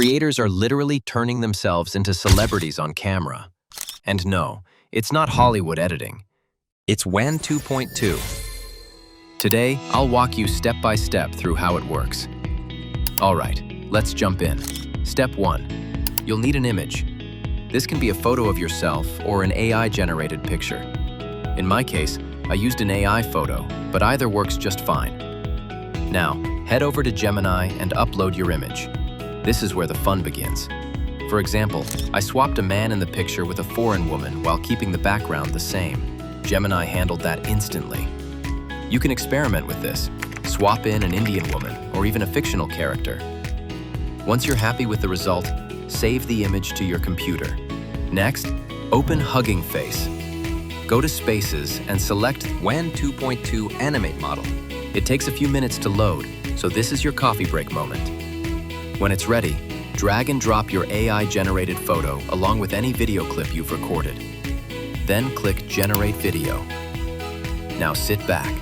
Creators are literally turning themselves into celebrities on camera. And no, it's not Hollywood editing. It's WAN 2.2. Today, I'll walk you step by step through how it works. All right, let's jump in. Step 1. You'll need an image. This can be a photo of yourself or an AI-generated picture. In my case, I used an AI photo, but either works just fine. Now, head over to Gemini and upload your image. This is where the fun begins. For example, I swapped a man in the picture with a foreign woman while keeping the background the same. Gemini handled that instantly. You can experiment with this. Swap in an Indian woman or even a fictional character. Once you're happy with the result, save the image to your computer. Next, open Hugging Face. Go to Spaces and select WAN 2.2 Animate Model. It takes a few minutes to load, so this is your coffee break moment. When it's ready, drag and drop your AI-generated photo along with any video clip you've recorded. Then click Generate Video. Now sit back.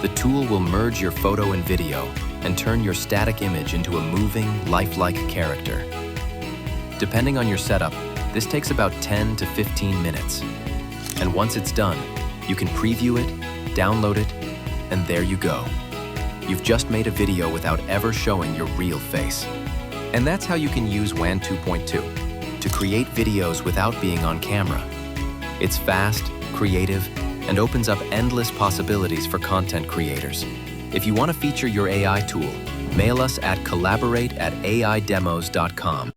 The tool will merge your photo and video and turn your static image into a moving, lifelike character. Depending on your setup, this takes about 10 to 15 minutes. And once it's done, you can preview it, download it, and there you go. You've just made a video without ever showing your real face. And that's how you can use WAN 2.2 to create videos without being on camera. It's fast, creative, and opens up endless possibilities for content creators. If you want to feature your AI tool, mail us at collaborate@aidemos.com.